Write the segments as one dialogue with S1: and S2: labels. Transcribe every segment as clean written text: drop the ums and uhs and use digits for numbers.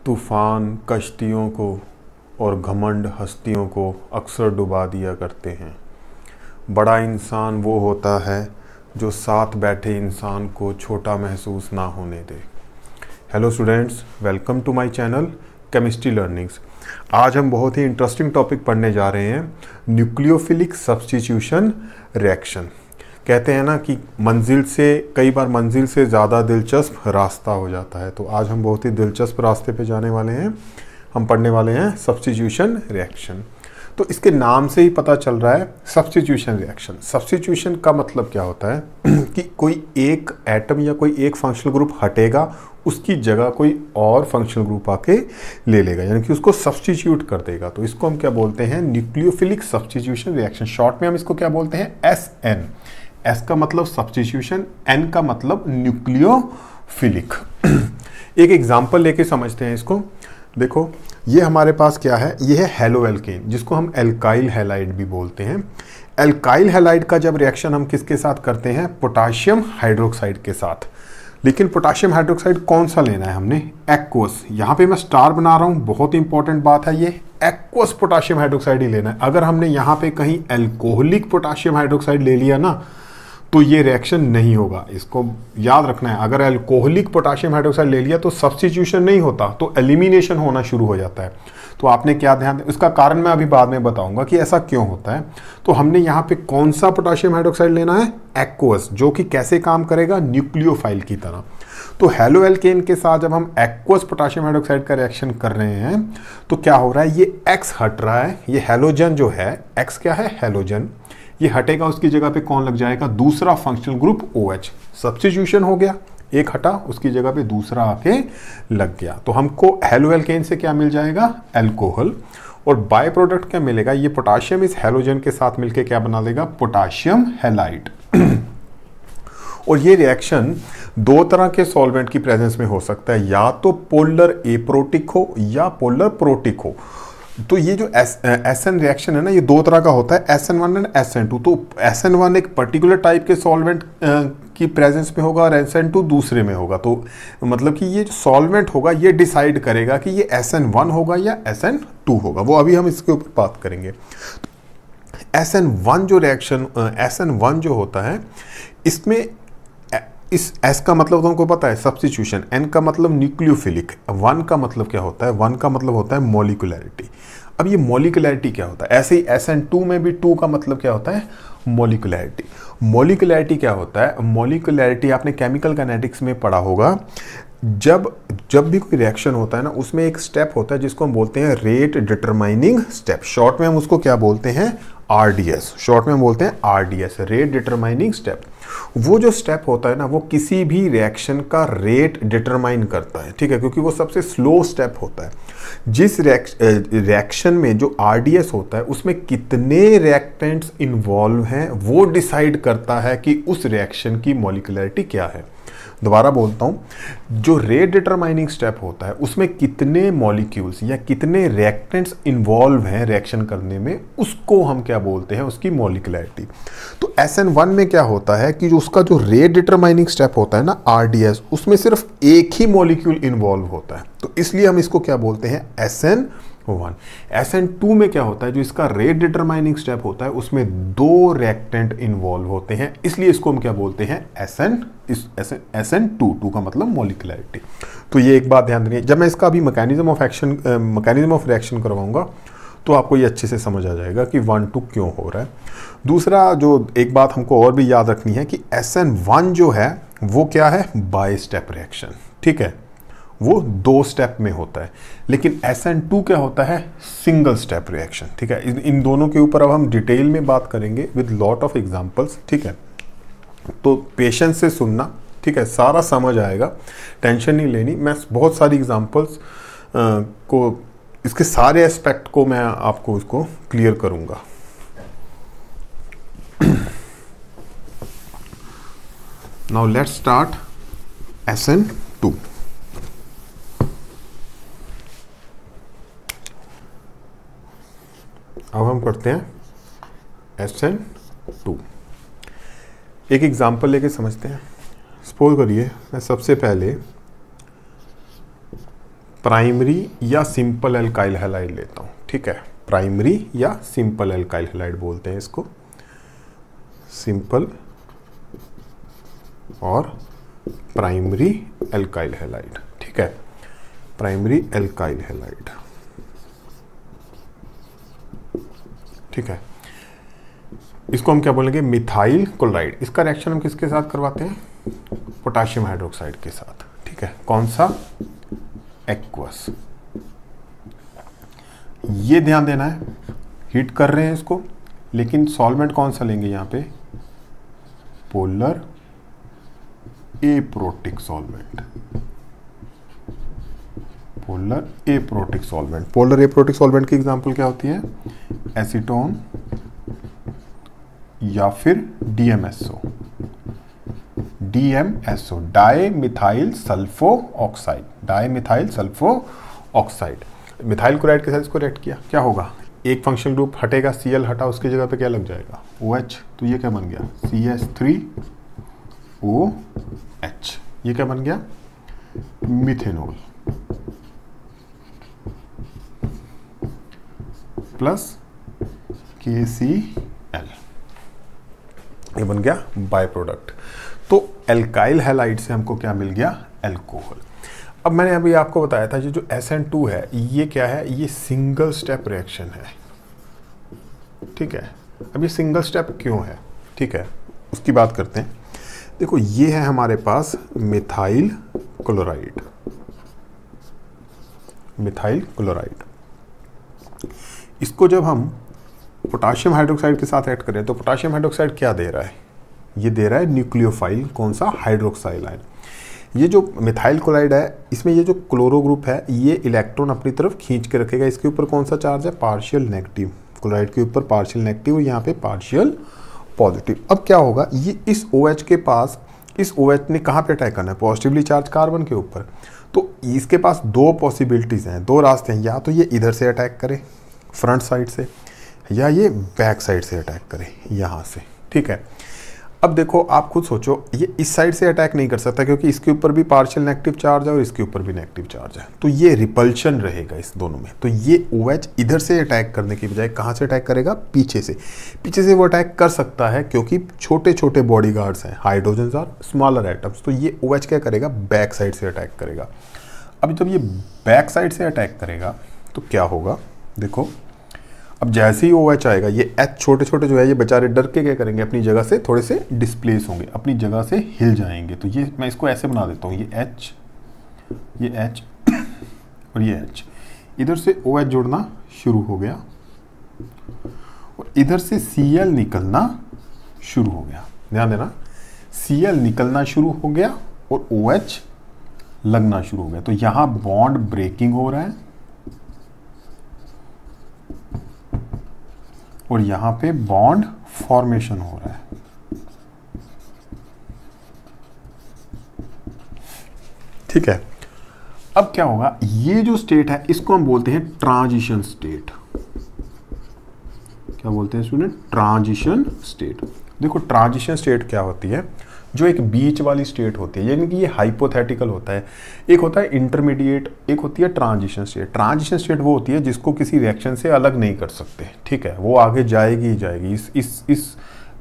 S1: तूफान कश्तियों को और घमंड हस्तियों को अक्सर डुबा दिया करते हैं। बड़ा इंसान वो होता है जो साथ बैठे इंसान को छोटा महसूस ना होने दे। Hello students, welcome to my channel chemistry learnings. आज हम बहुत ही इंटरेस्टिंग टॉपिक पढ़ने जा रहे हैं, न्यूक्लियोफिलिक सब्स्टिट्यूशन रिएक्शन। कहते हैं ना कि कई बार मंजिल से ज़्यादा दिलचस्प रास्ता हो जाता है। तो आज हम बहुत ही दिलचस्प रास्ते पे जाने वाले हैं। हम पढ़ने वाले हैं सब्स्टिट्यूशन रिएक्शन। तो इसके नाम से ही पता चल रहा है सब्स्टिट्यूशन रिएक्शन। सब्स्टिट्यूशन का मतलब क्या होता है कि कोई एक एटम या कोई एक फंक्शनल ग्रुप हटेगा, उसकी जगह कोई और फंक्शनल ग्रुप आके ले लेगा, यानी कि उसको सब्स्टिट्यूट कर देगा। तो इसको हम क्या बोलते हैं? Nucleophilic substitution reaction. शॉर्ट में हम इसको क्या बोलते हैं? SN। S का मतलब सब्स्टिट्यूशन, N का मतलब न्यूक्लियोफिलिक। एक एग्जांपल लेके समझते हैं इसको। देखो, ये हमारे पास क्या है? ये है हेलोएल्केन, जिसको हम एल्काइल हैलाइड भी बोलते हैं। एल्काइल हैलाइड का जब रिएक्शन हम किसके साथ करते हैं? पोटाशियम हाइड्रोक्साइड के साथ। लेकिन पोटाशियम हाइड्रोक्साइड कौन सा लेना है हमने? एक्वस। यहाँ पे मैं स्टार बना रहा हूँ, बहुत इंपॉर्टेंट बात है ये। एक्वस पोटाशियम हाइड्रोक्साइड ही लेना है। अगर हमने यहाँ पे कहीं एल्कोहलिक पोटाशियम हाइड्रोक्साइड ले लिया ना, तो ये रिएक्शन नहीं होगा। इसको याद रखना है। अगर एल्कोहलिक पोटाशियम हाइड्रोक्साइड ले लिया तो सब्स्टिट्यूशन नहीं होता, तो एलिमिनेशन होना शुरू हो जाता है। तो आपने क्या ध्यान, इसका कारण मैं अभी बाद में बताऊंगा कि ऐसा क्यों होता है। तो हमने यहाँ पे कौन सा पोटाशियम हाइड्रोक्साइड लेना है? एक्वस, जो कि कैसे काम करेगा? न्यूक्लियोफाइल की तरह। तो हेलोएल्केन के साथ जब हम एक्वस पोटाशियम हाइड्रोक्साइड का रिएक्शन कर रहे हैं तो क्या हो रहा है? ये एक्स हट रहा है। ये हेलोजन जो है, एक्स क्या है? हेलोजन। ये हटेगा, उसकी जगह पे कौन लग जाएगा? दूसरा फंक्शनल ग्रुप OH। सब्स्टिट्यूशन हो गया, एक हटा, उसकी जगह पे दूसरा आके लग गया। तो हमको हेलोएल्केन से क्या मिल जाएगा? अल्कोहल। और बाय प्रोडक्ट क्या मिलेगा? ये पोटाशियम इस हेलोजन के साथ मिलके क्या बना लेगा? Potassium halide. और ये रिएक्शन दो तरह के सॉल्वेंट की प्रेजेंस में हो सकता है, या तो पोलर एप्रोटिक हो या पोलर प्रोटिक हो। तो ये जो SN रिएक्शन है ना, ये दो तरह का होता है, SN1 एंड SN2। तो SN1 एक पर्टिकुलर टाइप के सॉल्वेंट की प्रेजेंस में होगा और SN2 दूसरे में होगा। तो मतलब कि ये जो सॉल्वेंट होगा ये डिसाइड करेगा कि ये SN1 होगा या SN2 होगा। वो अभी हम इसके ऊपर बात करेंगे। SN1 जो रिएक्शन, SN1 जो होता है, इसमें इस S का मतलब तो हमको पता है सब्स्टिट्यूशन, N का मतलब न्यूक्लियोफिलिक, 1 का मतलब क्या होता है? 1 का मतलब होता है मॉलिक्यूलैरिटी। अब ये मॉलिक्यूलैरिटी क्या होता है? ऐसे ही SN2 में भी 2 का मतलब क्या होता है? मॉलिक्यूलैरिटी। मॉलिक्यूलैरिटी क्या होता है? मॉलिक्यूलैरिटी आपने केमिकल काइनेटिक्स में पढ़ा होगा। जब भी कोई रिएक्शन होता है ना, उसमें एक स्टेप होता है जिसको हम बोलते हैं रेट डिटरमाइनिंग स्टेप। शॉर्ट में हम उसको क्या बोलते हैं? RDS। शॉर्ट में हम बोलते हैं RDS, रेट डिटरमाइनिंग स्टेप। वो जो स्टेप होता है ना, वो किसी भी रिएक्शन का रेट डिटरमाइन करता है, ठीक है, क्योंकि वो सबसे स्लो स्टेप होता है। जिस रिएक्शन में जो RDS होता है, उसमें कितने रिएक्टेंट्स इन्वॉल्व हैं, वो डिसाइड करता है कि उस रिएक्शन की मॉलिक्यूलैरिटी क्या है। दोबारा बोलता हूँ, जो रेट डिटरमाइनिंग स्टेप होता है, उसमें कितने मॉलिक्यूल्स या कितने रिएक्टेंट्स इन्वॉल्व हैं रिएक्शन करने में, उसको हम क्या बोलते हैं? उसकी मॉलिक्यूलैरिटी। तो SN1 में क्या होता है कि जो उसका जो रेट डिटरमाइनिंग स्टेप होता है ना, RDS, उसमें सिर्फ एक ही मॉलिक्यूल इन्वॉल्व होता है। तो इसलिए हम इसको क्या बोलते हैं? SN1। SN2 में क्या होता है? जो इसका रेट डिटरमाइनिंग स्टेप होता है, उसमें 2 रिएक्टेंट इन्वॉल्व होते हैं, इसलिए इसको हम क्या बोलते हैं? SN2। 2 का मतलब मॉलिक्यूलैरिटी। तो ये एक बात ध्यान देनी है। जब मैं इसका अभी मैकेनिज्म ऑफ रिएक्शन करवाऊंगा तो आपको ये अच्छे से समझ आ जाएगा कि 1-2 क्यों हो रहा है। दूसरा जो एक बात हमको और भी याद रखनी है कि SN1 जो है वो क्या है? बाय स्टेप रिएक्शन, ठीक है, वो 2 स्टेप में होता है। लेकिन SN2 क्या होता है? सिंगल स्टेप रिएक्शन, ठीक है। इन दोनों के ऊपर अब हम डिटेल में बात करेंगे विद लॉट ऑफ एग्जांपल्स, ठीक है। तो पेशेंस से सुनना, ठीक है, सारा समझ आएगा, टेंशन नहीं लेनी। मैं बहुत सारी एग्जांपल्स को, इसके सारे एस्पेक्ट को मैं आपको इसको क्लियर करूंगा। Now let's start SN2। अब हम करते हैं SN2। एक एग्जांपल लेके समझते हैं। सपोज करिए मैं सबसे पहले प्राइमरी या सिंपल एल्काइल हैलाइड लेता हूँ, ठीक है, प्राइमरी या सिंपल एल्काइल हैलाइड बोलते हैं इसको, सिंपल और प्राइमरी एल्काइल हैलाइड, ठीक है, प्राइमरी एल्काइल हैलाइड, ठीक है। इसको हम क्या बोलेंगे, मिथाइल क्लोराइड। इसका रिएक्शन हम किसके साथ करवाते हैं, पोटाशियम हाइड्रोक्साइड के साथ, ठीक है, कौन सा, एक्वस। ये ध्यान देना है, हीट कर रहे हैं इसको, लेकिन सॉल्वेंट कौन सा लेंगे यहाँ पे, polar aprotic solvent, polar aprotic solvent. Polar aprotic solvent की एग्जांपल क्या होती है, एसीटोन या फिर DMSO, DMSO, di methyl sulpho oxide, di methyl sulpho oxide. Methyl chloride के साथ इसको रिएक्ट किया, क्या होगा, एक फंक्शनल ग्रुप हटेगा, Cl हटा, उसकी जगह पे क्या लग जाएगा, OH। तो ये क्या बन गया, CH3OH। ये क्या बन गया, मिथेनॉल प्लस KCl, ये बन गया बाय प्रोडक्ट। तो एल्काइल हैलाइड से हमको क्या मिल गया, एल्कोहल। अब मैंने अभी आपको बताया था जो SN2 है, ये क्या है, ये सिंगल स्टेप रिएक्शन है, ठीक है। अब ये सिंगल स्टेप क्यों है, ठीक है, उसकी बात करते हैं। देखो ये है हमारे पास मिथाइल क्लोराइड, मिथाइल क्लोराइड। इसको जब हम पोटाशियम हाइड्रोक्साइड के साथ ऐड करें तो पोटाशियम हाइड्रोक्साइड क्या दे रहा है, ये दे रहा है न्यूक्लियोफाइल, कौन सा, हाइड्रोक्साइल आयन। ये जो मिथाइल क्लोराइड है, इसमें ये जो क्लोरो ग्रुप है, ये इलेक्ट्रॉन अपनी तरफ खींच के रखेगा। इसके ऊपर कौन सा चार्ज है, पार्शियल नेगेटिव, क्लोराइड के ऊपर पार्शियल नेगेटिव और यहाँ पे पार्शियल पॉजिटिव। अब क्या होगा, ये इस OH के पास, इस OH ने कहाँ पे अटैक करना है, पॉजिटिवली चार्ज कार्बन के ऊपर। तो इसके पास दो पॉसिबिलिटीज हैं, दो रास्ते हैं, या तो ये इधर से अटैक करे फ्रंट साइड से, या ये बैक साइड से अटैक करे यहाँ से, ठीक है। अब देखो आप खुद सोचो, ये इस साइड से अटैक नहीं कर सकता क्योंकि इसके ऊपर भी पार्शियल नेगेटिव चार्ज है और इसके ऊपर भी नेगेटिव चार्ज है, तो ये रिपल्शन रहेगा इस दोनों में। तो ये OH इधर से अटैक करने की बजाय कहाँ से अटैक करेगा, पीछे से। पीछे से वो अटैक कर सकता है क्योंकि छोटे छोटे बॉडी गार्ड्स हैं, हाइड्रोजन और स्मॉलर एटम्स। तो ये OH क्या करेगा, बैक साइड से अटैक करेगा। अब जब ये बैक साइड से अटैक करेगा तो क्या होगा, देखो अब जैसे ही OH आएगा, ये H छोटे छोटे जो है ये बेचारे डर के क्या करेंगे, अपनी जगह से थोड़े से डिस्प्लेस होंगे, अपनी जगह से हिल जाएंगे। तो ये मैं इसको ऐसे बना देता हूँ, ये H और ये H, इधर से OH जुड़ना शुरू हो गया और इधर से Cl निकलना शुरू हो गया। ध्यान देना, Cl निकलना शुरू हो गया और OH लगना शुरू हो गया। तो यहाँ बॉन्ड ब्रेकिंग हो रहा है और यहाँ पे बॉन्ड फॉर्मेशन हो रहा है। ठीक है, अब क्या होगा, ये जो स्टेट है इसको हम बोलते हैं ट्रांजिशन स्टेट। क्या बोलते हैं स्टूडेंट, ट्रांजिशन स्टेट। देखो ट्रांजिशन स्टेट क्या होती है, जो एक बीच वाली स्टेट होती है, यानी कि ये हाइपोथेटिकल होता है। एक होता है इंटरमीडिएट, एक होती है ट्रांजिशन स्टेट। ट्रांजिशन स्टेट वो होती है जिसको किसी रिएक्शन से अलग नहीं कर सकते, ठीक है, वो आगे जाएगी ही जाएगी। इस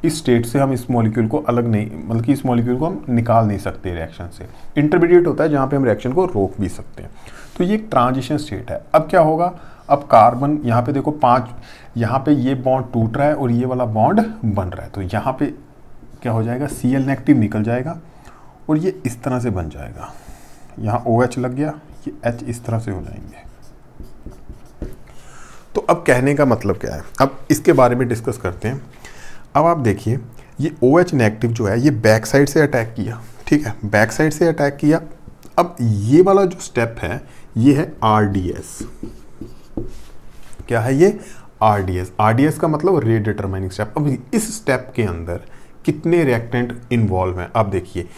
S1: स्टेट से हम इस मॉलिक्यूल को अलग नहीं, मतलब कि इस मॉलिक्यूल को हम निकाल नहीं सकते रिएक्शन से। इंटरमीडिएट होता है जहाँ पे हम रिएक्शन को रोक भी सकते हैं। तो ये एक ट्रांजिशन स्टेट है। अब क्या होगा, अब कार्बन यहाँ पे देखो 5, यहाँ पे ये बॉन्ड टूट रहा है और ये वाला बॉन्ड बन रहा है। तो यहाँ पे क्या हो जाएगा, Cl नेगेटिव निकल जाएगा और ये इस तरह से बन जाएगा। यहाँ OH लग गया, ये H इस तरह से हो जाएंगे। तो अब कहने का मतलब क्या है, अब इसके बारे में डिस्कस करते हैं। अब आप देखिए, ये OH नेगेटिव जो है ये बैक साइड से अटैक किया, ठीक है, बैक साइड से अटैक किया। अब ये वाला जो स्टेप है ये है RDS। क्या है ये, RDS। RDS का मतलब रेट डिटरमाइनिंग स्टेप। अब इस स्टेप के अंदर कितने रिएक्टेंट इन्वॉल्व हैं, आप देखिए,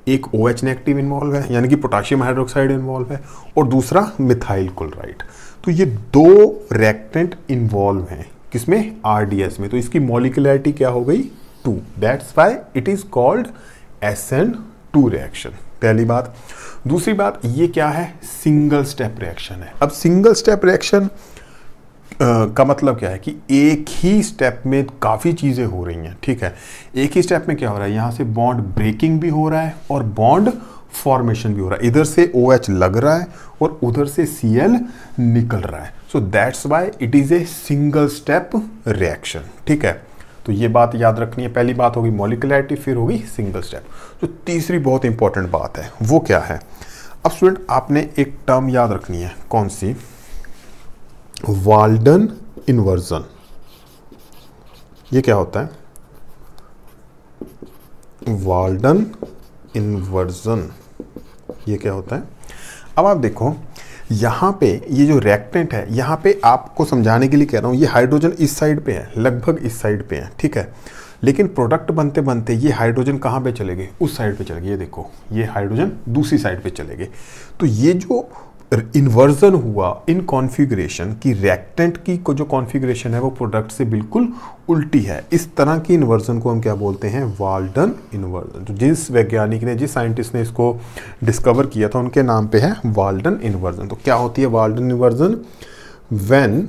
S1: एक OH नेगेटिव इन्वॉल्व है यानी कि पोटाशियम हाइड्रोक्साइड इन्वॉल्व है, और दूसरा मिथाइल क्लोराइड। तो ये दो रिएक्टेंट इन्वॉल्व हैं किसमें, RDS में। तो इसकी मॉलिक्यूलरिटी क्या हो गई, 2। That's why it is called SN2 reaction. पहली बात। दूसरी बात, ये क्या है, सिंगल स्टेप रिएक्शन है। अब सिंगल स्टेप रिएक्शन का मतलब क्या है कि एक ही स्टेप में काफ़ी चीज़ें हो रही हैं, ठीक है। एक ही स्टेप में क्या हो रहा है, यहाँ से बॉन्ड ब्रेकिंग भी हो रहा है और बॉन्ड फॉर्मेशन भी हो रहा है। इधर से OH लग रहा है और उधर से Cl निकल रहा है। So that's why it is a single step reaction, ठीक है। तो ये बात याद रखनी है। पहली बात होगी मॉलिक्यूलैरिटी, फिर होगी सिंगल स्टेप। तो तीसरी बहुत इंपॉर्टेंट बात है, वो क्या है। अब स्टूडेंट आपने एक टर्म याद रखनी है, कौन सी, वाल्डन इन्वर्जन। ये क्या होता है, वाल्डन इन्वर्जन, ये क्या होता है। अब आप देखो यहाँ पे ये जो रिएक्टेंट है, यहाँ पे आपको समझाने के लिए कह रहा हूँ, ये हाइड्रोजन इस साइड पे है, लगभग इस साइड पे है, ठीक है। लेकिन प्रोडक्ट बनते बनते ये हाइड्रोजन कहाँ पे चले गए, उस साइड पे चले गए। ये देखो ये हाइड्रोजन दूसरी साइड पे चले गए। तो ये जो इन्वर्जन हुआ इन कॉन्फ़िगरेशन की, रिएक्टेंट की को जो कॉन्फ़िगरेशन है वो प्रोडक्ट से बिल्कुल उल्टी है। इस तरह की इन्वर्जन को हम क्या बोलते हैं, वाल्डन इन्वर्जन। तो जिस वैज्ञानिक ने, जिस साइंटिस्ट ने इसको डिस्कवर किया था, उनके नाम पे है वाल्डन इन्वर्जन। तो क्या होती है Walden inversion, when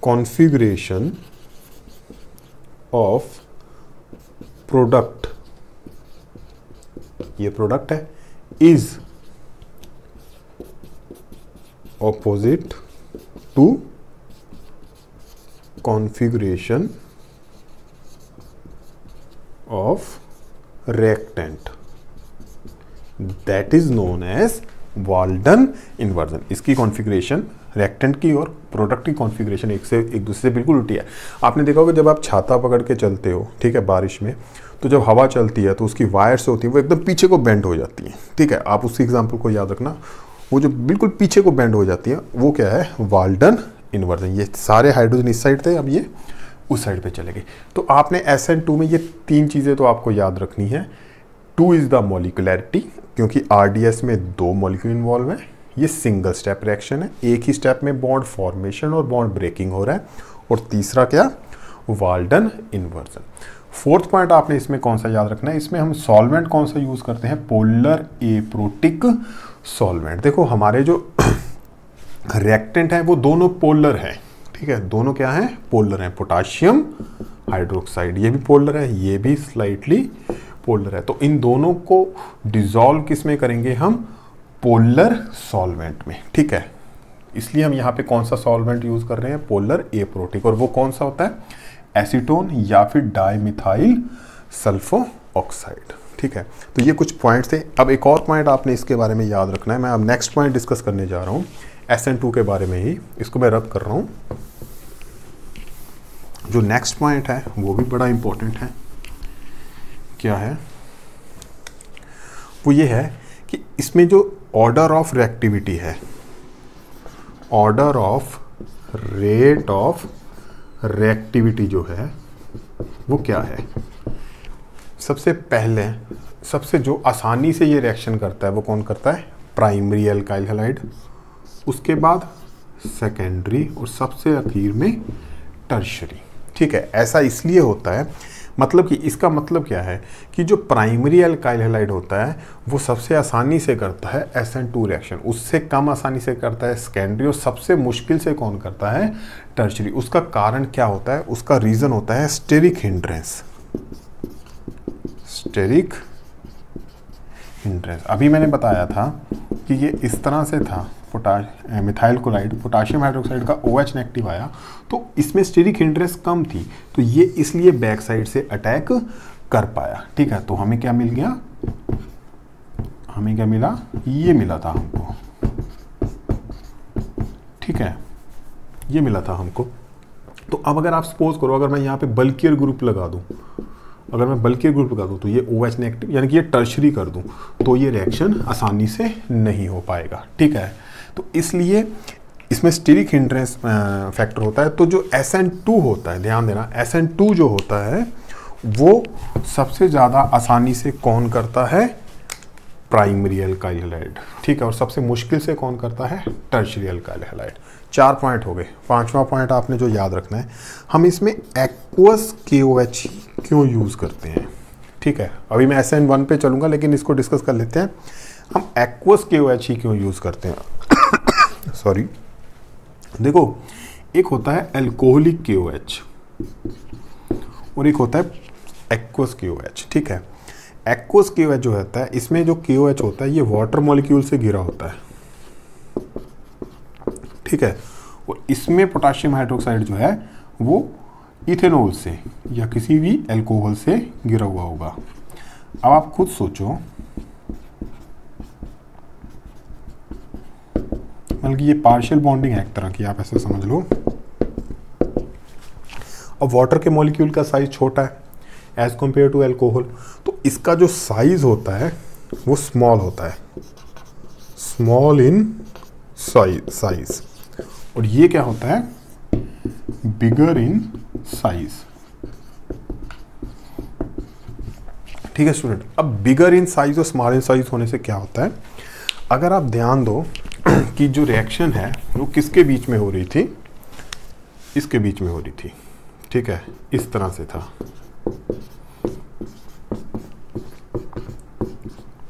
S1: configuration of product, ये प्रोडक्ट है, is opposite to configuration of reactant, that is known as Walden inversion. इसकी कॉन्फ़िगरेशन रिएक्टेंट की और प्रोडक्ट की कॉन्फ़िगरेशन एक दूसरे से बिल्कुल उल्टी है। आपने देखा होगा जब आप छाता पकड़ के चलते हो, ठीक है, बारिश में, तो जब हवा चलती है तो उसकी वायर्स होती है वो एकदम पीछे को बेंड हो जाती हैं, ठीक है। आप उसी एग्जांपल को याद रखना, वो जो बिल्कुल पीछे को बेंड हो जाती है वो क्या है, वाल्डन इन्वर्जन। ये सारे हाइड्रोजन इस साइड थे, अब ये उस साइड पे चले गए। तो आपने SN2 में ये तीन चीज़ें तो आपको याद रखनी है। 2 इज़ द मॉलिक्यूलैरिटी, क्योंकि RDS में 2 मॉलिक्यूल इन्वॉल्व है। ये सिंगल स्टेप रिएक्शन है, एक ही स्टेप में बॉन्ड फॉर्मेशन और बॉन्ड ब्रेकिंग हो रहा है। और तीसरा क्या, वाल्डन इन्वर्जन। फोर्थ पॉइंट आपने इसमें कौन सा याद रखना है, इसमें हम सॉल्वेंट कौन सा यूज करते हैं, पोलर एप्रोटिक सॉल्वेंट। देखो हमारे जो रिएक्टेंट है वो दोनों पोलर है, ठीक है, दोनों क्या है, पोलर है। पोटाशियम हाइड्रोक्साइड ये भी पोलर है, ये भी स्लाइटली पोलर है। तो इन दोनों को डिसॉल्व किस में करेंगे हम, पोलर सॉल्वेंट में, ठीक है। इसलिए हम यहाँ पे कौन सा सॉल्वेंट यूज कर रहे हैं, पोलर एप्रोटिक। और वो कौन सा होता है, एसीटोन या फिर डाइमिथाइल सल्फो ऑक्साइड, ठीक है। तो ये कुछ पॉइंट्स थे। अब एक और पॉइंट आपने इसके बारे में याद रखना है। मैं अब नेक्स्ट पॉइंट डिस्कस करने जा रहा हूँ SN2 के बारे में ही, इसको मैं रब कर रहा हूँ। जो नेक्स्ट पॉइंट है वो भी बड़ा इंपॉर्टेंट है। क्या है वो, ये है कि इसमें जो ऑर्डर ऑफ रिएक्टिविटी है, order of rate of reactivity जो है वो क्या है। सबसे पहले सबसे जो आसानी से ये रिएक्शन करता है वो कौन करता है, प्राइमरी अल्काइल हैलाइड, उसके बाद सेकेंडरी और सबसे आखिर में टर्शरी, ठीक है। ऐसा इसलिए होता है, मतलब कि इसका मतलब क्या है कि जो प्राइमरी अल्काइल हैलाइड होता है वो सबसे आसानी से करता है SN2 रिएक्शन, उससे कम आसानी से करता है सेकेंडरी, और सबसे मुश्किल से कौन करता है, टर्शरी। उसका कारण क्या होता है, उसका रीज़न होता है स्टेरिक हिंड्रेंस। स्टेरिक हिंड्रेंस अभी मैंने बताया था कि ये इस तरह से था, मिथाइल क्लोराइड, पोटाशियम हाइड्रोक्साइड का OH नेगेटिव आया, तो इसमें स्टेरिक हिंड्रेंस कम थी, तो ये इसलिए बैक साइड से अटैक कर पाया, ठीक है। तो हमें क्या मिल गया, हमें क्या मिला, ये मिला था हमको, ठीक है, ये मिला था हमको। तो अब अगर आप सपोज करो, अगर मैं यहाँ पे बल्कियर ग्रुप लगा दूँ, अगर मैं बल्कियर ग्रुप लगा दूँ तो ये OH नेगेटिव यानी कि ये टर्शरी कर दूँ, तो ये रिएक्शन आसानी से नहीं हो पाएगा, ठीक है। तो इसलिए इसमें स्टेरिक हिंड्रेंस फैक्टर होता है। तो जो SN2 होता है, ध्यान देना, SN2 जो होता है वो सबसे ज़्यादा आसानी से कौन करता है, प्राइमरी अल्काइल हैलाइड, ठीक है, और सबसे मुश्किल से कौन करता है, टर्शरी अल्काइल हैलाइड। 4 पॉइंट हो गए। 5वां पॉइंट आपने जो याद रखना है, हम इसमें एक्वस KOH क्यों यूज़ करते हैं, ठीक है, अभी मैं SN1 पे चलूँगा, लेकिन इसको डिस्कस कर लेते हैं। हम एक्वस KOH ही क्यों यूज़ करते हैं? सॉरी, देखो एक होता है एल्कोहलिक KOH और एक होता है एक्वस KOH। ठीक है, एक्वस KOH जो होता है, इसमें जो KOH होता है ये वाटर मॉलिक्यूल से घिरा होता है। ठीक है, और इसमें पोटाशियम हाइड्रोक्साइड जो है वो इथेनॉल से या किसी भी अल्कोहल से घिरा हुआ होगा। अब आप खुद सोचो, बल्कि ये पार्शियल बॉन्डिंग है एक तरह की, आप ऐसे समझ लो। अब वाटर के मॉलिक्यूल का साइज छोटा है एज कंपेयर टू अल्कोहल, तो इसका जो साइज होता है वो स्मॉल होता है, स्मॉल इन साइज, और ये क्या होता है, बिगर इन साइज। ठीक है स्टूडेंट, अब बिगर इन साइज और स्मॉल इन साइज होने से क्या होता है, अगर आप ध्यान दो कि जो रिएक्शन है वो किसके बीच में हो रही थी, इसके बीच में हो रही थी। ठीक है, इस तरह से था।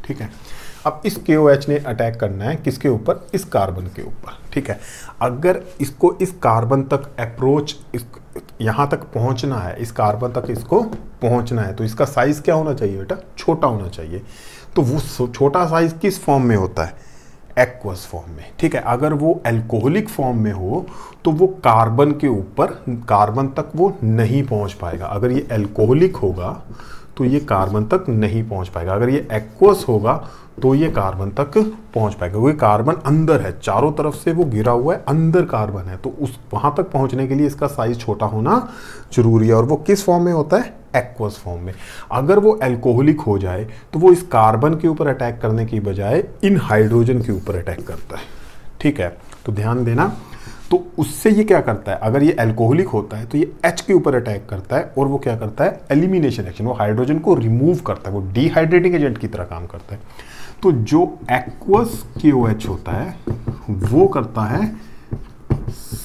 S1: ठीक है, अब इस KOH ने अटैक करना है किसके ऊपर, इस कार्बन के ऊपर। ठीक है, अगर इसको इस कार्बन तक अप्रोच, यहाँ तक पहुँचना है, इस कार्बन तक इसको पहुँचना है, तो इसका साइज क्या होना चाहिए बेटा, छोटा होना चाहिए। तो वो छोटा साइज किस फॉर्म में होता है, एक्वस फॉर्म में। ठीक है, अगर वो अल्कोहलिक फॉर्म में हो तो वो कार्बन के ऊपर, कार्बन तक वो नहीं पहुँच पाएगा। अगर ये अल्कोहलिक होगा तो ये कार्बन तक नहीं पहुंच पाएगा, अगर ये एक्वस होगा तो ये कार्बन तक पहुंच पाएगा। वो कार्बन अंदर है, चारों तरफ से वो घिरा हुआ है, अंदर कार्बन है, तो उस वहां तक पहुंचने के लिए इसका साइज छोटा होना जरूरी है। और वो किस फॉर्म में होता है, एक्वस फॉर्म में। अगर वो अल्कोहलिक हो जाए तो वो इस कार्बन के ऊपर अटैक करने की बजाय इन हाइड्रोजन के ऊपर अटैक करता है। ठीक है, तो ध्यान देना। तो उससे ये क्या करता है, अगर ये अल्कोहलिक होता है तो ये H के ऊपर अटैक करता है और वो क्या करता है, एलिमिनेशन एक्शन, वो हाइड्रोजन को रिमूव करता है, वो डिहाइड्रेटिंग एजेंट की तरह काम करता है। तो जो एक्वस KOH होता है वो करता है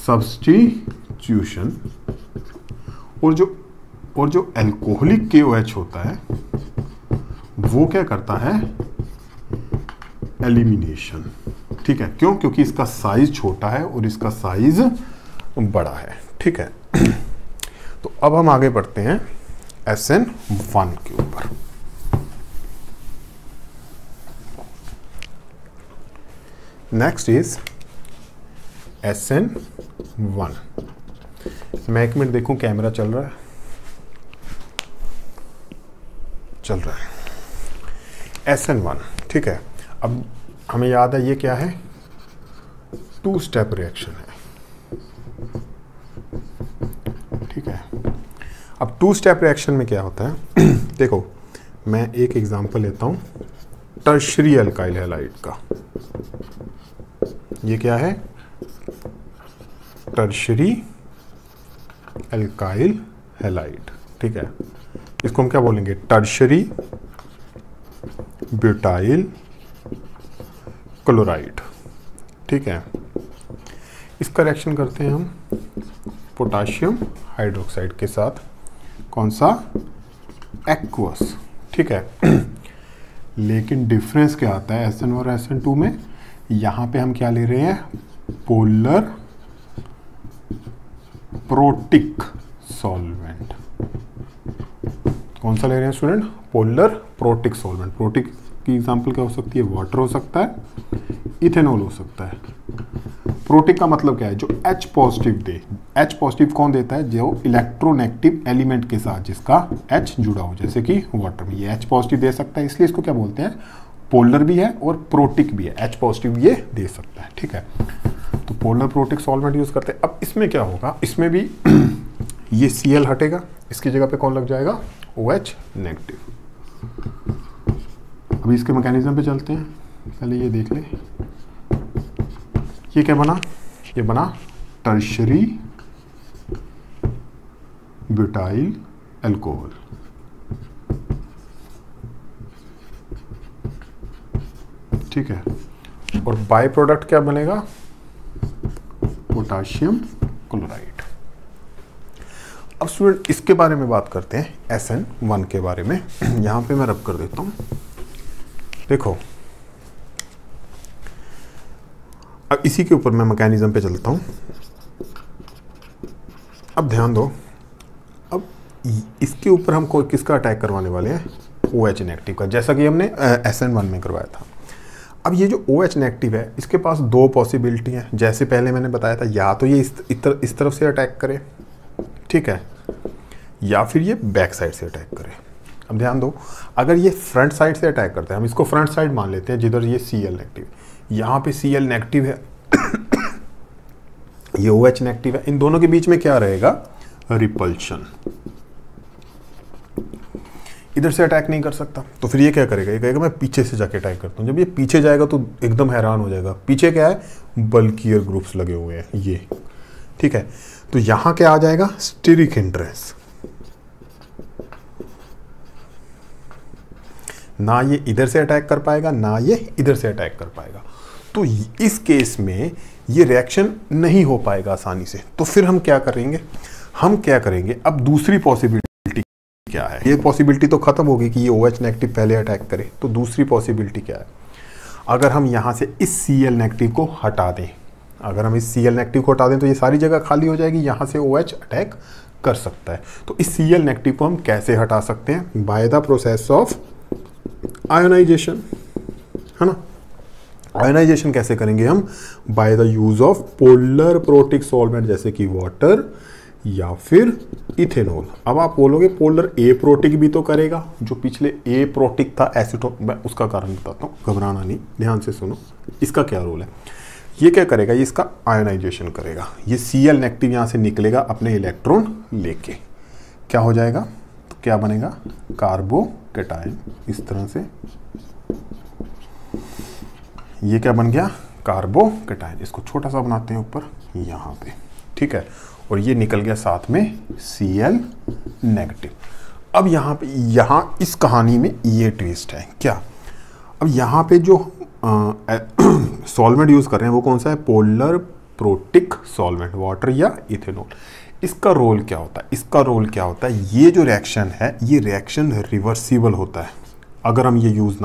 S1: सब्स्टिट्यूशन, और जो अल्कोहलिक KOH होता है वो क्या करता है, एलिमिनेशन। ठीक है, क्यों, क्योंकि इसका साइज छोटा है और इसका साइज बड़ा है। ठीक है, तो अब हम आगे बढ़ते हैं SN1 के ऊपर। Next is SN1। मैं एक मिनट देखूं, कैमरा चल रहा है, चल रहा है। SN1, ठीक है, अब हमें याद है ये क्या है, 2 स्टेप रिएक्शन है। ठीक है, अब 2 स्टेप रिएक्शन में क्या होता है देखो मैं एक एग्जांपल लेता हूं टर्शरी अल्काइल हैलाइड का। ये क्या है, टर्शरी अल्काइल हैलाइड। ठीक है, इसको हम क्या बोलेंगे, टर्शरी ब्यूटाइल क्लोराइड। ठीक है, इसका रिएक्शन करते हैं हम पोटाशियम हाइड्रोक्साइड के साथ, कौन सा, एक्वस। ठीक है, लेकिन डिफरेंस क्या आता है SN1 और SN2 में, यहाँ पे हम क्या ले रहे हैं, पोलर प्रोटिक सॉल्वेंट। कौन सा ले रहे हैं student, polar protic solvent. Protic की एग्जांपल क्या हो सकती है, वाटर हो सकता है, इथेनॉल हो सकता है। प्रोटिक का मतलब क्या है, जो H पॉजिटिव दे। H पॉजिटिव कौन देता है, जो इलेक्ट्रोनेगेटिव एलिमेंट के साथ जिसका H जुड़ा हो, जैसे कि वाटर में ये H पॉजिटिव दे सकता है, इसलिए इसको क्या बोलते हैं, पोलर भी है और प्रोटिक भी है, H पॉजिटिव ये दे सकता है। ठीक है, तो पोलर प्रोटिक सॉल्वेंट यूज करते हैं। अब इसमें क्या होगा, इसमें भी ये Cl हटेगा, इसकी जगह पे कौन लग जाएगा, OH नेगेटिव। अभी इसके मैकेनिज्म पे चलते हैं, पहले ये देख ले, ये क्या बना, ये बना टर्शरी ब्यूटाइल अल्कोहल। ठीक है, और बाय प्रोडक्ट क्या बनेगा, पोटाशियम क्लोराइड। अब स्टूडेंट इसके बारे में बात करते हैं, SN1 के बारे में। यहाँ पे मैं रब कर देता हूँ। देखो अब इसी के ऊपर मैं मैकेनिज्म पे चलता हूँ। अब ध्यान दो, अब इसके ऊपर हम किसका अटैक करवाने वाले हैं, OH नेगेटिव का, जैसा कि हमने SN1 में करवाया था। अब ये जो OH नेगेटिव है इसके पास दो पॉसिबिलिटी हैं, जैसे पहले मैंने बताया था, या तो ये इस तरफ से अटैक करे, ठीक है, या फिर ये बैक साइड से अटैक करे। अब ध्यान दो, अगर ये फ्रंट साइड से अटैक करते हैं, हम इसको फ्रंट साइड मान लेते हैं जिधर ये Cl नेगेटिव, यहाँ पे Cl नेगेटिव है, ये OH नेगेटिव है, इन दोनों के बीच में क्या रहेगा, रिपल्शन। इधर से अटैक नहीं कर सकता, तो फिर ये क्या करेगा, ये कहेगा मैं पीछे से जाके अटैक करता हूँ। जब ये पीछे जाएगा तो एकदम हैरान हो जाएगा, पीछे क्या है, बल्कियर ग्रुप्स लगे हुए हैं ये, ठीक है। तो यहां क्या आ जाएगा, स्टेरिक हिंड्रेंस। ना ये इधर से अटैक कर पाएगा, ना ये इधर से अटैक कर पाएगा। तो इस केस में ये रिएक्शन नहीं हो पाएगा आसानी से। तो फिर हम क्या करेंगे, अब दूसरी पॉसिबिलिटी क्या है, ये पॉसिबिलिटी तो खत्म होगी कि ये OH नेगेटिव पहले अटैक करे, तो दूसरी पॉसिबिलिटी क्या है, अगर हम यहां से इस Cl नेगेटिव को हटा दें, अगर हम इस Cl नेगेटिव को हटा दें तो ये सारी जगह खाली हो जाएगी, यहां से OH अटैक कर सकता है। तो इस Cl नेगेटिव को हम कैसे हटा सकते हैं, by the process of ionization, है ना। आयोनाइजेशन कैसे करेंगे हम, by the use of polar protic solvent, जैसे कि वाटर या फिर इथेनॉल। अब आप बोलोगे पोलर एप्रोटिक भी तो करेगा, जो पिछले एप्रोटिक था एसीटोन, मैं उसका कारण बताता हूँ, घबराना नहीं, ध्यान से सुनो। इसका क्या रोल है, ये क्या करेगा, ये इसका आयोनाइजेशन करेगा। ये Cl नेगेटिव यहाँ से निकलेगा अपने इलेक्ट्रॉन लेके, क्या हो जाएगा, तो क्या बनेगा, कार्बोकैटायन। इस तरह से ये क्या बन गया, कार्बोकैटायन। इसको छोटा सा बनाते हैं ऊपर यहाँ पे, ठीक है, और ये निकल गया साथ में Cl नेगेटिव। अब यहाँ इस कहानी में ये ट्विस्ट है क्या, अब यहाँ पे जो सॉल्वेंट यूज कर रहे हैं वो कौन सा है, पोलर प्रोटिक सॉल्वेंट, वाटर या इथेनॉल। इसका रोल क्या होता है, ये जो रिएक्शन है, ये रिएक्शन रिवर्सिबल होता है अगर हम ये यूज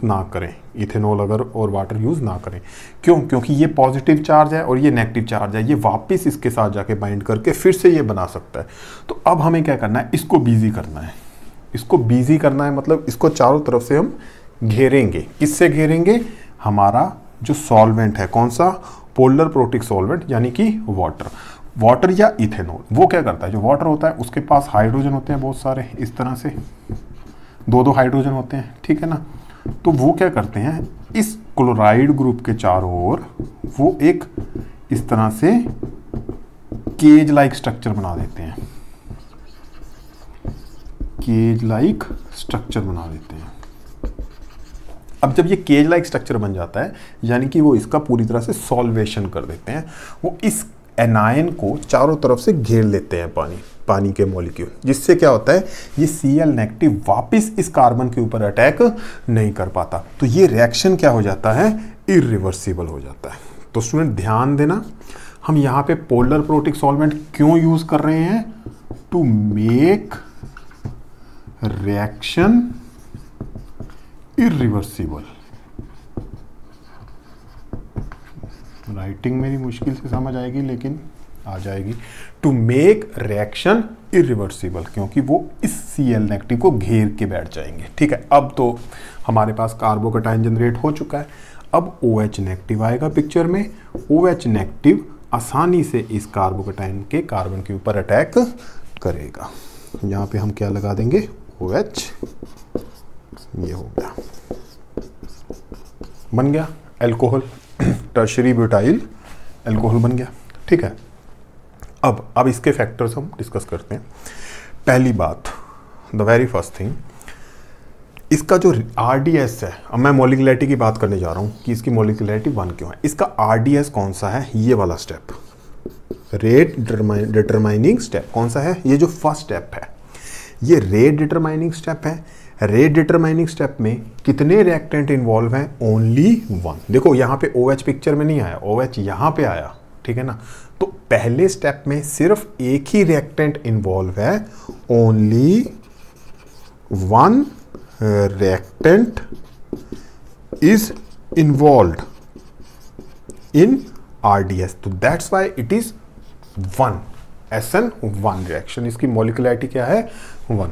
S1: ना करें, इथेनॉल अगर और वाटर यूज ना करें। क्यों, क्योंकि ये पॉजिटिव चार्ज है और ये नेगेटिव चार्ज है, ये वापस इसके साथ जाके बाइंड करके फिर से ये बना सकता है। तो अब हमें क्या करना है, इसको बिजी करना है, मतलब इसको चारों तरफ से हम घेरेंगे। किससे घेरेंगे, हमारा जो सॉल्वेंट है, कौन सा, पोलर प्रोटिक सॉल्वेंट, यानी कि वाटर या इथेनॉल। वो क्या करता है, जो वाटर होता है उसके पास हाइड्रोजन होते हैं बहुत सारे, इस तरह से दो हाइड्रोजन होते हैं, ठीक है ना। तो वो क्या करते हैं, इस क्लोराइड ग्रुप के चारों ओर वो एक इस तरह से केज लाइक स्ट्रक्चर बना देते हैं, अब जब ये केज लाइक स्ट्रक्चर बन जाता है, यानी कि वो इसका पूरी तरह से सॉल्वेशन कर देते हैं, वो इस एनायन को चारों तरफ से घेर लेते हैं पानी के मॉलिक्यूल, जिससे क्या होता है, ये Cl नेगेटिव वापस इस कार्बन के ऊपर अटैक नहीं कर पाता। तो ये रिएक्शन क्या हो जाता है, इरिवर्सिबल हो जाता है। तो स्टूडेंट ध्यान देना, हम यहाँ पे पोलर प्रोटिक सॉल्वेंट क्यों यूज कर रहे हैं, to make reaction irreversible. Writing मेरी मुश्किल से समझ आएगी लेकिन आ जाएगी, टू मेक रिएक्शन इरिवर्सिबल, क्योंकि वो इस Cl नेगेटिव को घेर के बैठ जाएंगे, ठीक है। अब तो हमारे पास कार्बोकैटायन जनरेट हो चुका है, अब OH नेगेटिव आएगा पिक्चर में। OH नेगेटिव आसानी से इस कार्बोकैटायन के कार्बन के ऊपर अटैक करेगा। यहाँ पे हम क्या लगा देंगे, OH, ये हो गया, बन गया एल्कोहल, टर्शरी ब्यूटाइल एल्कोहल बन गया, ठीक है। अब इसके फैक्टर्स हम डिस्कस करते हैं। पहली बात, द वेरी फर्स्ट थिंग, इसका जो RDS है, अब मैं मॉलिक्युलरिटी की बात करने जा रहा हूँ कि इसकी मॉलिक्युलरिटी 1 क्यों है। इसका RDS कौन सा है, ये वाला स्टेप, रेट डिटरमाइनिंग स्टेप कौन सा है, ये जो फर्स्ट स्टेप है, ये रेट डिटरमाइनिंग स्टेप है। रेट डिटरमाइनिंग स्टेप में कितने रिएक्टेंट इन्वॉल्व हैं, ओनली 1। देखो यहाँ पे OH पिक्चर में नहीं आया, OH यहाँ पे आया, ठीक है ना। तो पहले स्टेप में सिर्फ एक ही रिएक्टेंट इन्वॉल्व है, only one reactant is involve in RDS, तो that's why it is 1 SN1 reaction. इसकी मॉलिक्यूलरिटी क्या है? 1।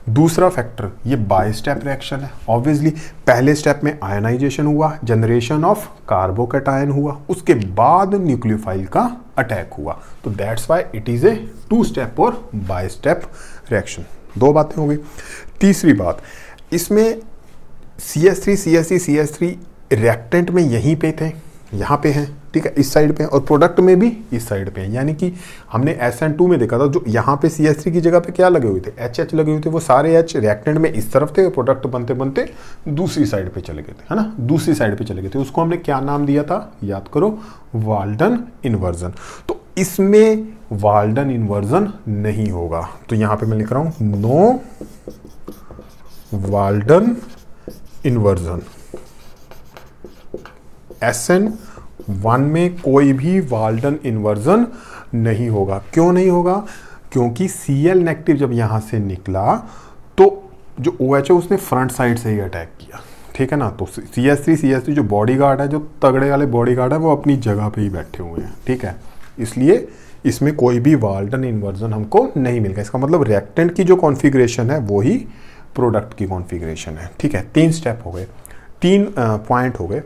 S1: दूसरा फैक्टर, ये बाय स्टेप रिएक्शन है। ऑब्वियसली पहले स्टेप में आयनाइजेशन हुआ, जनरेशन ऑफ कार्बोकैटायन हुआ, उसके बाद न्यूक्लियोफाइल का अटैक हुआ, तो that's why it is a 2 step और बाय स्टेप रिएक्शन। 2 बातें हो गई। तीसरी बात, इसमें CH3 CH3 CH3 रिएक्टेंट में यहीं पे थे, यहाँ पे हैं, ठीक है, इस साइड पे, और प्रोडक्ट में भी इस साइड पे हैं। यानी कि हमने SN2 में देखा था जो यहाँ पे CH3 की जगह पे क्या लगे हुए थे, HH लगे हुए थे, वो सारे H रिएक्टेंट में इस तरफ थे, प्रोडक्ट बनते बनते दूसरी साइड पे चले गए थे, है ना, दूसरी साइड पे चले गए थे। उसको हमने क्या नाम दिया था, याद करो, वाल्डन इन्वर्जन। तो इसमें वाल्डन इन्वर्जन नहीं होगा, तो यहाँ पे मैं लिख रहा हूँ नो वाल्डन इन्वर्जन। SN1 में कोई भी वाल्डन इन्वर्जन नहीं होगा। क्यों नहीं होगा? क्योंकि Cl नेगेटिव जब यहां से निकला तो जो OH है उसने फ्रंट साइड से ही अटैक किया, ठीक है ना। तो CH3 जो बॉडी गार्ड है, जो तगड़े वाले बॉडी गार्ड है, वो अपनी जगह पे ही बैठे हुए हैं, ठीक है। इसलिए इसमें कोई भी वाल्डन इन्वर्जन हमको नहीं मिलेगा। इसका मतलब रिएक्टेंट की जो कॉन्फ़िगरेशन है वो ही प्रोडक्ट की कॉन्फ़िगरेशन है, ठीक है। 3 स्टेप हो गए, 3 पॉइंट हो गए।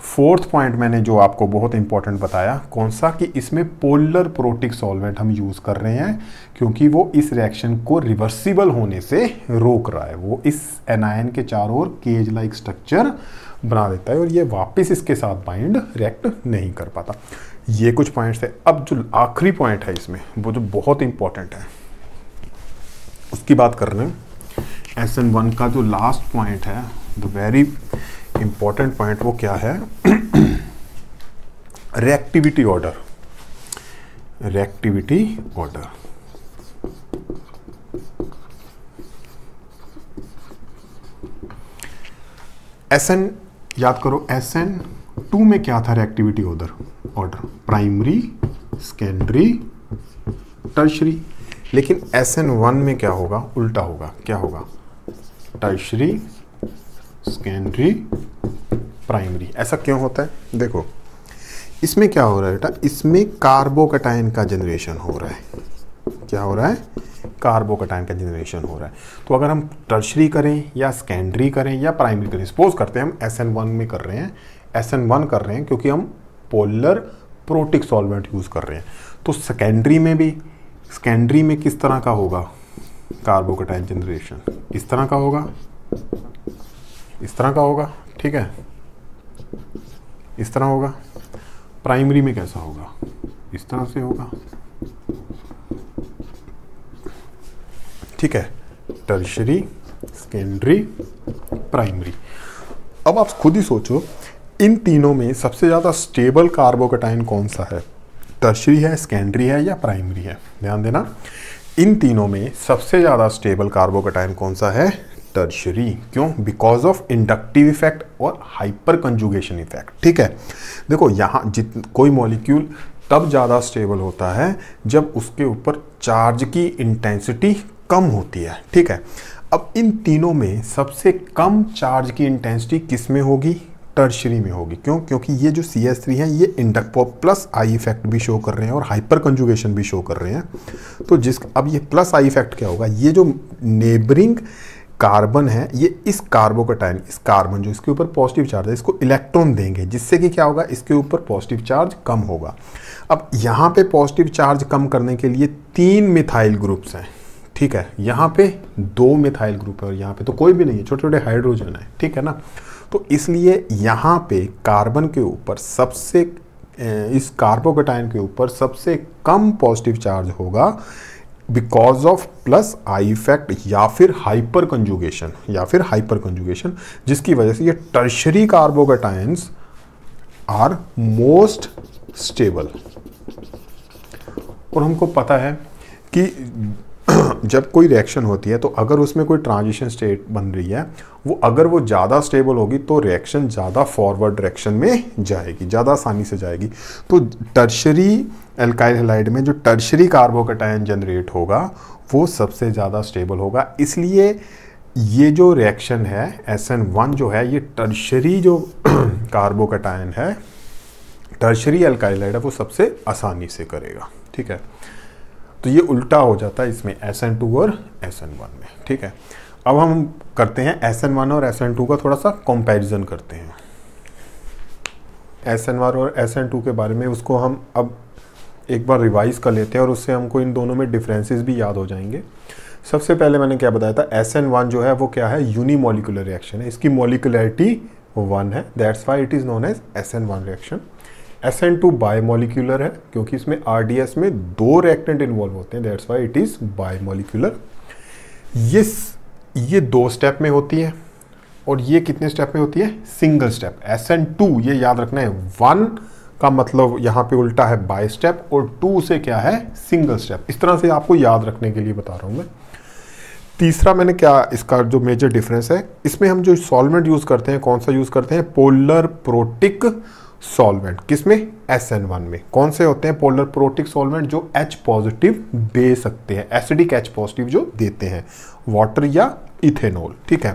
S1: 4th पॉइंट मैंने जो आपको बहुत इंपॉर्टेंट बताया, कौन सा, कि इसमें पोलर प्रोटिक सॉल्वेंट हम यूज कर रहे हैं, क्योंकि वो इस रिएक्शन को रिवर्सिबल होने से रोक रहा है। वो इस एनायन के चारों ओर केज लाइक स्ट्रक्चर बना देता है और ये वापस इसके साथ बाइंड रिएक्ट नहीं कर पाता। ये कुछ पॉइंट्स है। अब जो आखिरी पॉइंट है इसमें, वो जो बहुत इंपॉर्टेंट है, उसकी बात कर रहे हैं। SN1 का जो लास्ट पॉइंट है, द वेरी इंपॉर्टेंट पॉइंट, वो क्या है? Reactivity order. Reactivity order SN, याद करो, SN2 में क्या था reactivity order? Primary, secondary, tertiary. लेकिन SN1 में क्या होगा? उल्टा होगा। क्या होगा? Tertiary, secondary, primary. ऐसा क्यों होता है? देखो, इसमें क्या हो रहा है बेटा, इसमें कार्बोकैटायन का जनरेशन हो रहा है। क्या हो रहा है? कार्बोकैटायन का जनरेशन हो रहा है। तो अगर हम टर्शरी करें या सेकेंडरी करें या प्राइमरी करें, सपोज करते हैं हम SN1 में कर रहे हैं, SN1 कर रहे हैं क्योंकि हम पोलर प्रोटिक सॉल्वेंट यूज कर रहे हैं। तो सेकेंडरी में भी, सेकेंडरी में किस तरह का होगा कार्बोकैटायन जनरेशन? इस तरह का होगा, इस तरह का होगा, ठीक है, इस तरह होगा। प्राइमरी में कैसा होगा? इस तरह से होगा, ठीक है। Tertiary, secondary, primary. अब आप खुद ही सोचो, इन तीनों में सबसे ज़्यादा स्टेबल कार्बोकैटायन कौन सा है? टर्शरी है, सेकेंडरी है या प्राइमरी है? ध्यान देना, इन तीनों में सबसे ज़्यादा स्टेबल कार्बोकैटायन कौन सा है? टर्शरी। क्यों? बिकॉज ऑफ इंडक्टिव इफेक्ट और हाइपर कंजुगेशन इफेक्ट, ठीक है। देखो, यहाँ कोई मॉलिक्यूल तब ज़्यादा स्टेबल होता है जब उसके ऊपर चार्ज की इंटेंसिटी कम होती है, ठीक है। अब इन तीनों में सबसे कम चार्ज की इंटेंसिटी किस में होगी? टर्शरी में होगी। क्यों? क्योंकि ये जो CH3 है ये इंडक्ट प्लस आई इफेक्ट भी शो कर रहे हैं और हाइपर कंजुगेशन भी शो कर रहे हैं। तो अब ये प्लस आई इफेक्ट क्या होगा? ये जो नेबरिंग कार्बन है, ये इस कार्बोकैटायन, इस कार्बन जो इसके ऊपर पॉजिटिव चार्ज है, इसको इलेक्ट्रॉन देंगे, जिससे कि क्या होगा? इसके ऊपर पॉजिटिव चार्ज कम होगा। अब यहाँ पे पॉजिटिव चार्ज कम करने के लिए 3 मिथाइल ग्रुप्स हैं, ठीक है। यहाँ पे 2 मिथाइल ग्रुप है और यहाँ पे तो कोई भी नहीं है, छोटे छोटे हाइड्रोजन है, ठीक है ना। तो इसलिए यहाँ पे कार्बन के ऊपर सबसे, इस कार्बोकैटायन के ऊपर सबसे कम पॉजिटिव चार्ज होगा because of plus I effect या फिर हाइपर कंजुगेशन, जिसकी वजह से ये tertiary carbocations are most stable. और हमको पता है कि जब कोई रिएक्शन होती है तो अगर उसमें कोई ट्रांजिशन स्टेट बन रही है, वो अगर वो ज़्यादा स्टेबल होगी तो रिएक्शन ज़्यादा फॉरवर्ड डायरेक्शन में जाएगी, ज़्यादा आसानी से जाएगी। तो टर्शरी एल्काइल हैलाइड में जो टर्शरी कार्बोकैटायन जनरेट होगा वो सबसे ज़्यादा स्टेबल होगा। इसलिए ये जो रिएक्शन है SN1 जो है, ये टर्शरी जो कार्बोकैटायन है, टर्शरी एल्काइल हैलाइड है, वो सबसे आसानी से करेगा। ठीक है, तो ये उल्टा हो जाता है इसमें SN2 और SN1 में। ठीक है, अब हम करते हैं SN1 और SN2 का थोड़ा सा कंपैरिजन करते हैं। SN1 और SN2 के बारे में उसको हम अब एक बार रिवाइज कर लेते हैं और उससे हमको इन दोनों में डिफरेंसेस भी याद हो जाएंगे। सबसे पहले मैंने क्या बताया था, SN1 जो है वो क्या है, यूनिमोलिकुलर रिएक्शन है, इसकी मोलिकुलरिटी 1 है, that's why it is known as SN1 reaction. SN2 bimolecular है क्योंकि इसमें RDS में 2 रिएक्टेंट इन्वॉल्व होते हैं, that's why it is bimolecular. ये 2 स्टेप में होती है और ये कितने स्टेप में होती है, सिंगल स्टेप। SN2 ये याद रखना है, 1 का मतलब यहाँ पे उल्टा है बाय स्टेप और 2 से क्या है, सिंगल स्टेप। इस तरह से आपको याद रखने के लिए बता रहा हूँ मैं। तीसरा मैंने क्या, इसका जो मेजर डिफरेंस है, इसमें हम जो सॉल्वेंट यूज करते हैं, कौन सा यूज करते हैं, पोलर प्रोटिक सॉल्वेंट। किसमें, SN1 में। कौन से होते हैं पोलर प्रोटिक सॉल्वेंट, जो H पॉजिटिव दे सकते हैं, एसिडिक H पॉजिटिव जो देते हैं, वाटर या इथेनॉल। ठीक है,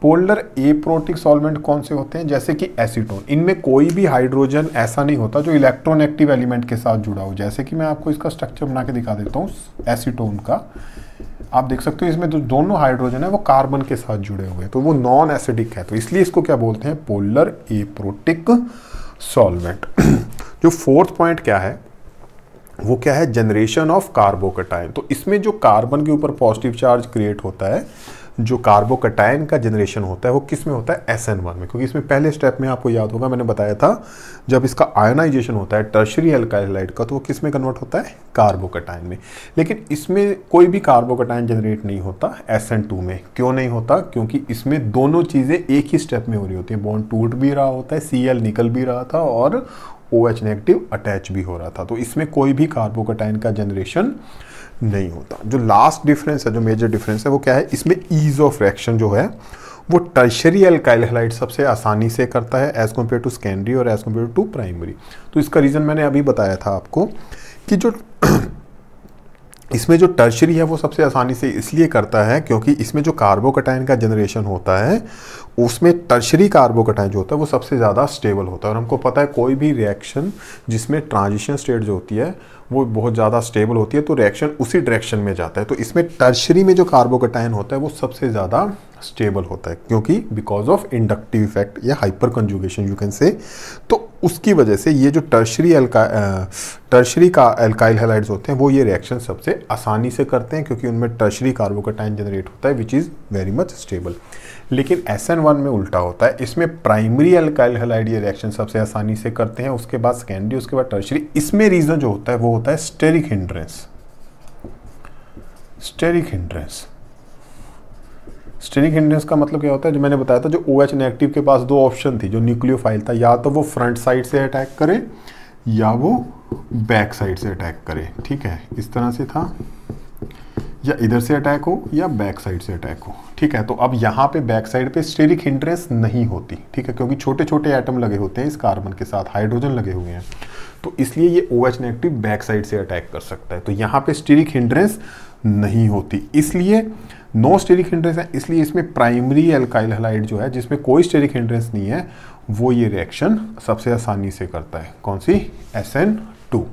S1: पोलर एप्रोटिक सॉल्वेंट कौन से होते हैं, जैसे कि एसीटोन। इनमें कोई भी हाइड्रोजन ऐसा नहीं होता जो इलेक्ट्रोनेगेटिव एलिमेंट के साथ जुड़ा हो। जैसे कि मैं आपको इसका स्ट्रक्चर बना के दिखा देता हूँ एसीटोन का, आप देख सकते हो इसमें जो दोनों हाइड्रोजन है वो कार्बन के साथ जुड़े हुए हैं, तो वो नॉन एसिडिक है, तो इसलिए इसको क्या बोलते हैं, पोलर एप्रोटिक सॉल्वेंट। जो 4th पॉइंट क्या है, वो क्या है, जनरेशन ऑफ कार्बोकैटायन। तो इसमें जो कार्बन के ऊपर पॉजिटिव चार्ज क्रिएट होता है, जो कार्बोकैटायन का जनरेशन होता है वो किस में होता है, SN1 में। क्योंकि इसमें पहले स्टेप में आपको याद होगा मैंने बताया था, जब इसका आयोनाइजेशन होता है टर्शरी एल्काइल हैलाइड का, तो वो किस में कन्वर्ट होता है, कार्बोकैटायन में। लेकिन इसमें कोई भी कार्बोकैटायन जनरेट नहीं होता SN2 में। क्यों नहीं होता, क्योंकि इसमें दोनों चीज़ें एक ही स्टेप में हो रही होती है, बॉन्ड टूट भी रहा होता है, Cl निकल भी रहा था और OH नेगेटिव अटैच भी हो रहा था, तो इसमें कोई भी कार्बोकैटायन का जनरेशन नहीं होता। जो लास्ट डिफरेंस है, जो मेजर डिफरेंस है, वो क्या है, इसमें ईज ऑफ रिएक्शन जो है वो टर्शरी एल्काइल हैलाइड सबसे आसानी से करता है एज कम्पेयर टू सेकेंडरी और एज कम्पेयर टू प्राइमरी। तो इसका रीज़न मैंने अभी बताया था आपको कि जो इसमें जो टर्शरी है वो सबसे आसानी से इसलिए करता है क्योंकि इसमें जो कार्बोकैटायन का जनरेशन होता है उसमें टर्शरी कार्बोकैटायन जो होता है वो सबसे ज़्यादा स्टेबल होता है। और हमको पता है कोई भी रिएक्शन जिसमें ट्रांजिशन स्टेट जो होती है वो बहुत ज़्यादा स्टेबल होती है तो रिएक्शन उसी डायरेक्शन में जाता है। तो इसमें टर्शरी में जो कार्बोकैटायन होता है वो सबसे ज़्यादा स्टेबल होता है क्योंकि बिकॉज ऑफ इंडक्टिव इफेक्ट या hyper conjugation you can say. तो उसकी वजह से ये जो टर्शरी का एल्काइल हैलाइड्स होते हैं वो ये रिएक्शन सबसे आसानी से करते हैं क्योंकि उनमें टर्शरी कार्बोकैटायन जनरेट होता है which is very much stable. लेकिन SN1 में उल्टा होता है, इसमें प्राइमरी एल्काइल हैलाइड ये रिएक्शन सबसे आसानी से करते हैं, उसके बाद सेकेंडरी, उसके बाद टर्शरी। इसमें रीजन जो होता है वो होता है steric hindrance. Steric hindrance, steric hindrance का मतलब क्या होता है, जो मैंने बताया था, जो OH नेगेटिव के पास 2 ऑप्शन थी, जो न्यूक्लियोफाइल था, या तो वो फ्रंट साइड से अटैक करे या वो बैक साइड से अटैक करे। ठीक है, इस तरह से था, या इधर से अटैक हो या बैक साइड से अटैक हो। ठीक है, तो अब यहाँ पे बैक साइड पे स्टेरिक हिंड्रेंस नहीं होती। ठीक है, क्योंकि छोटे छोटे एटम लगे होते हैं इस कार्बन के साथ, हाइड्रोजन लगे हुए हैं, तो इसलिए ये OH नेगेटिव बैक साइड से अटैक कर सकता है। तो यहाँ पे स्टेरिक हिंड्रेंस नहीं होती, इसलिए नो स्टेरिक हिंड्रेंस है, इसलिए इसमें प्राइमरी एल्काइल हैलाइड जो है जिसमें कोई स्टेरिक हिंड्रेंस नहीं है वो ये रिएक्शन सबसे आसानी से करता है। कौन सी, SN2।